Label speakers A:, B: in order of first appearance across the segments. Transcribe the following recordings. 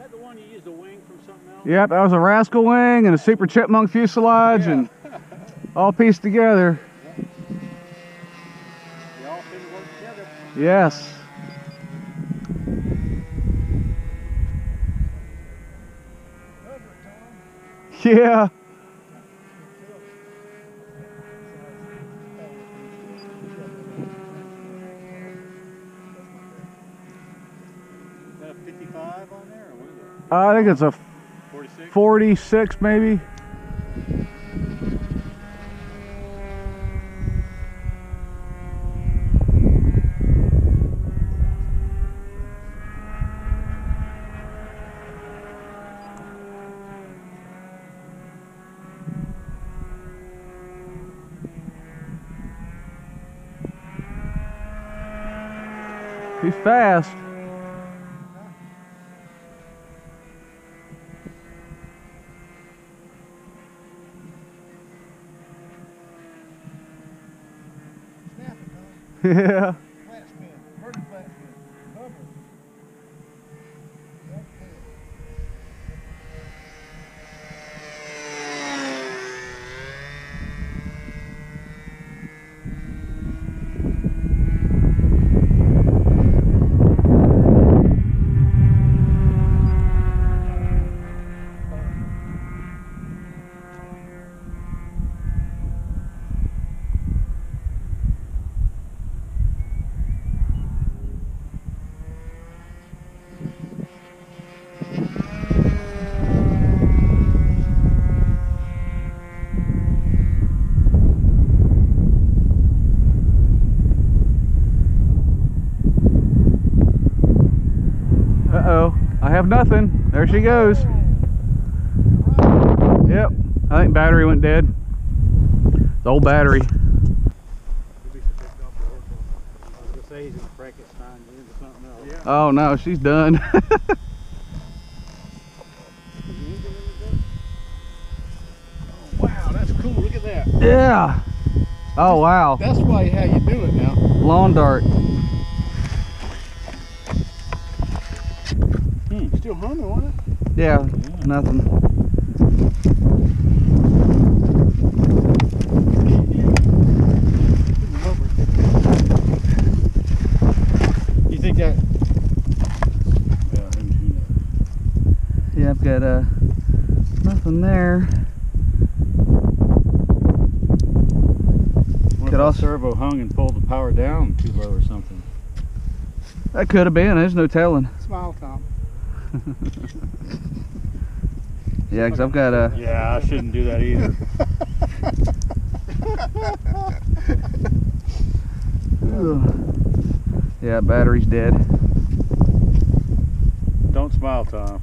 A: that the one you used a wing from something else?
B: Yep, that was a Rascal Wing and a Super Chipmunk fuselage, and all pieced together.
A: They all seem to work together.
B: Yes. Yeah.
A: 55 on there, or what is it?
B: I think it's a
A: 46?
B: 46 maybe. He's fast. Yeah.
C: Flat spin, vertical flat spin, cover.
B: Uh-oh, I have nothing. There she goes. Yep, I think battery went dead. The old battery.
A: I was going to say he's going to Frankenstein into something else. Yeah.
B: Oh no, she's done.
A: Oh, wow, that's cool. Look at that.
B: Yeah. Oh wow.
C: That's why how you do it now.
B: Lawn dart.
A: Still humming, wasn't it?
B: Yeah, nothing.
A: You think that?
B: Yeah, I've got nothing there.
A: What if the servo hung and pulled the power down too low or something?
B: That could have been. There's no telling.
C: Smile, Tom.
B: Yeah, because I've got a.
A: Yeah, I shouldn't do that either.
B: Yeah, battery's dead.
A: Don't smile, Tom.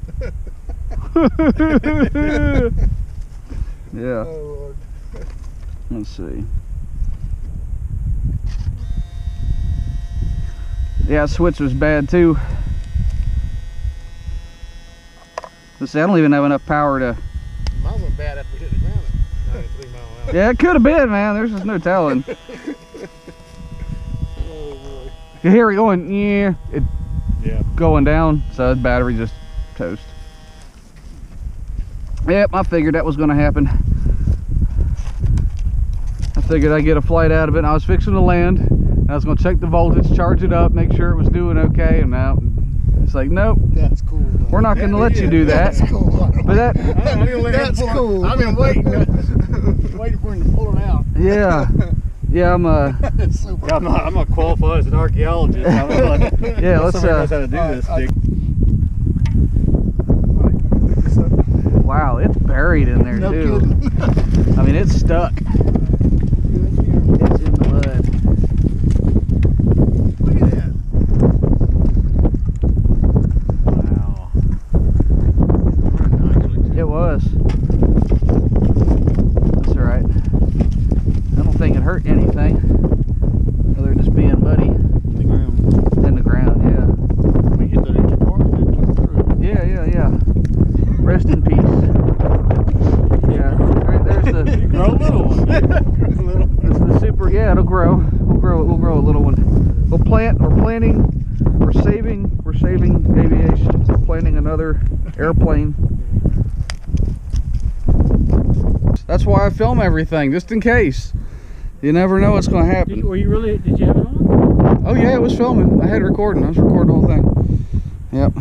B: Yeah.
C: Oh, Lord.
B: Let's see. Yeah, switch was bad too. Let's see, I don't even have enough power to.
C: Mine went bad after we hit the ground at 93 miles an hour.
B: Yeah, it could have been, man. There's just no telling.
C: Oh, boy.
B: You hear it going, yeah, it
A: Yeah.
B: going down, so the battery just toast. Yep, I figured that was going to happen. I figured I'd get a flight out of it, and I was fixing to land. And I was going to check the voltage, charge it up, make sure it was doing okay, and now it's like, nope.
C: That's cool. Though.
B: We're not going to let you do that.
C: That's cool.
B: But that,
C: That's cool.
A: I've been waiting for him to pull it out.
B: yeah, yeah, I'm
C: That's super.
A: Yeah, I'm not qualified as an archaeologist. I'm like,
B: yeah, let's
A: somebody knows how to do this thing.
B: wow, it's buried in there
C: No
B: too.
C: kidding.
B: I mean, it's stuck. It's in the mud.
C: Look at that.
A: Wow.
B: It was. That's all right. I don't think it hurt anything other than just being muddy
A: In the ground.
B: in the ground. Yeah.
A: We get that extra part that came through.
B: Yeah, yeah, yeah. Rest in peace. Yeah. Right there's the.
A: Grow a little one.
B: This is the super. Yeah, it'll grow. We'll grow a little one. We're planting we're saving aviation, planning another airplane. That's why I film everything, just in case. You never know what's going to happen.
A: Did you have it on?
B: Oh yeah, it was filming. I had it recording. I was recording the whole thing. Yep.